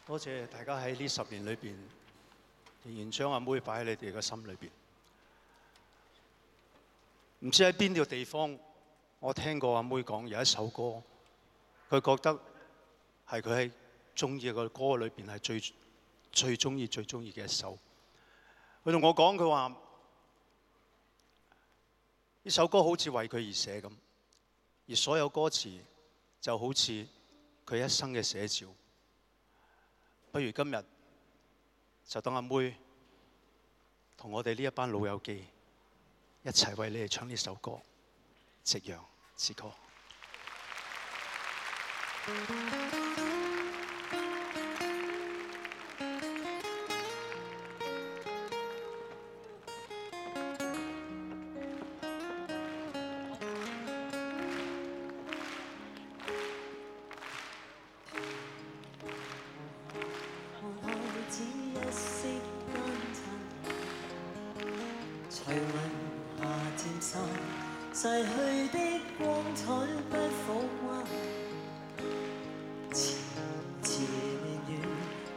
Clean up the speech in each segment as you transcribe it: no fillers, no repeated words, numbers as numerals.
多謝大家喺呢10年裏邊，仍然將阿妹擺喺你哋嘅心裏邊。唔知喺邊個地方，我聽過阿妹講有一首歌，佢覺得係佢喺中意嘅歌裏邊係最中意嘅一首。佢同我講，佢話呢首歌好似為佢而寫咁，而所有歌詞就好似佢一生嘅寫照。不如今日就等阿妹同我哋呢一班老友記一齊為你哋唱呢首歌《夕陽之歌》。逝去的光彩不復還，遲遲未遠，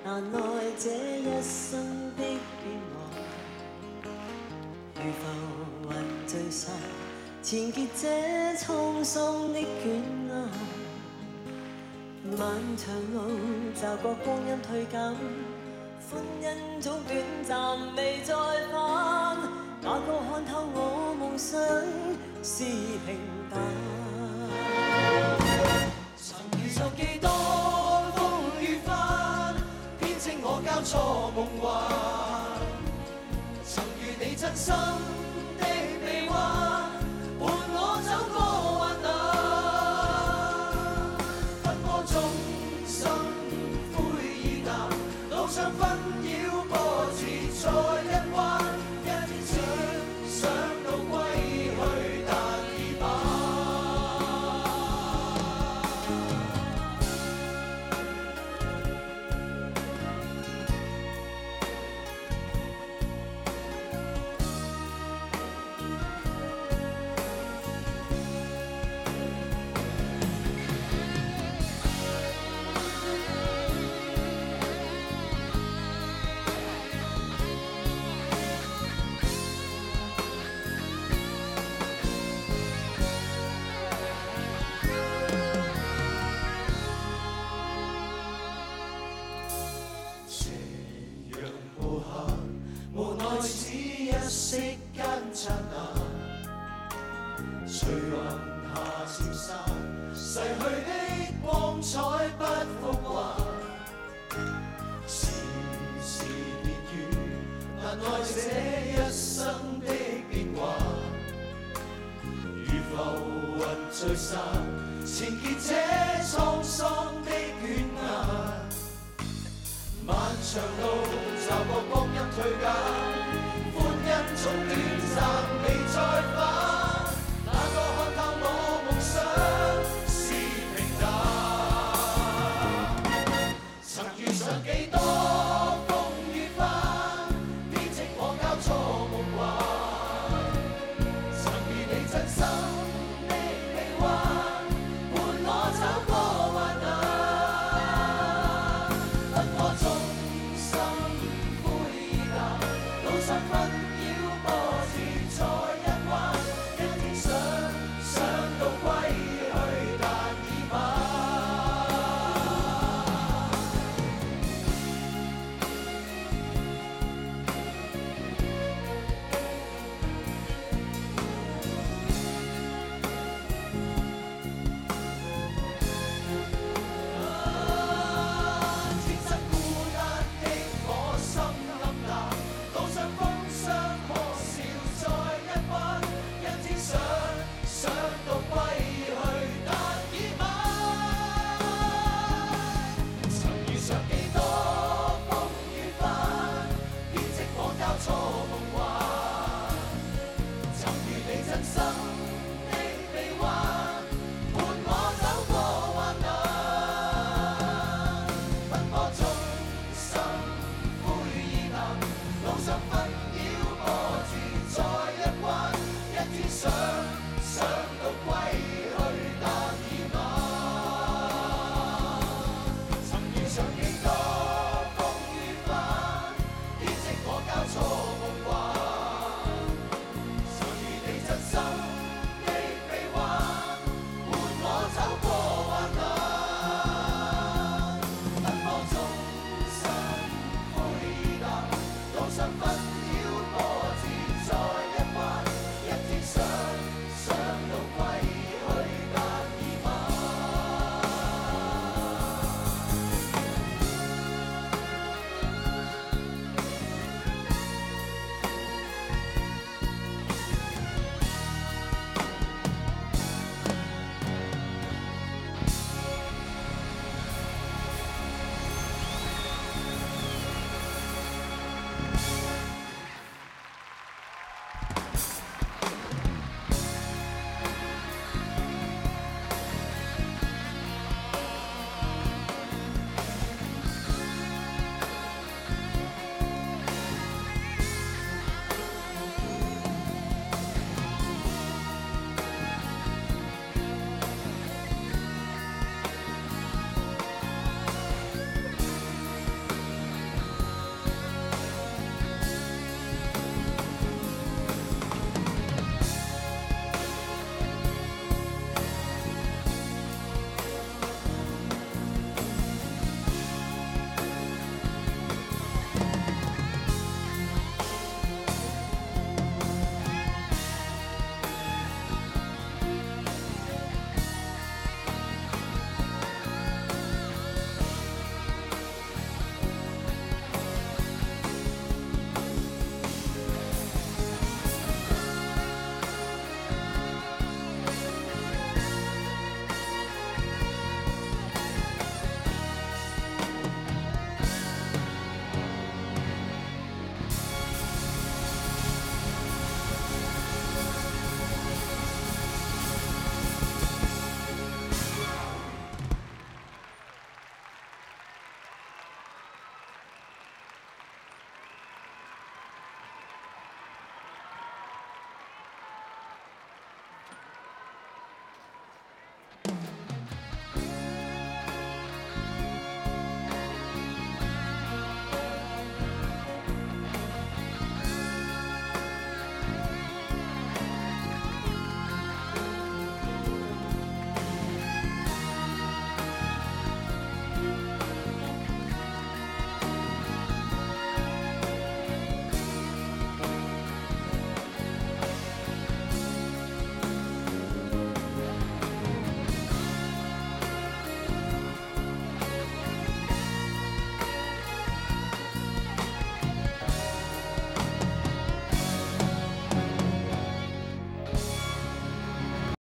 難耐這一生的變幻。如浮雲聚散，纏結這滄桑的捲壓。漫長路驟覺光陰退減，歡欣總短暫未再返。哪個看透我夢想是平淡？曾遇上幾多風雨翻，編織我交錯夢幻。曾遇你真心的臂彎，伴我走過患難。奔波中心灰意淡，路上紛擾波折再一彎。想到歸去，但已晚。息間剎那，隨雲下漸散，逝去的光彩不復還。時時變遠，難耐這一生的變幻。如浮雲聚散，纏結這滄桑的捲壓。漫長路，驟覺光陰退減。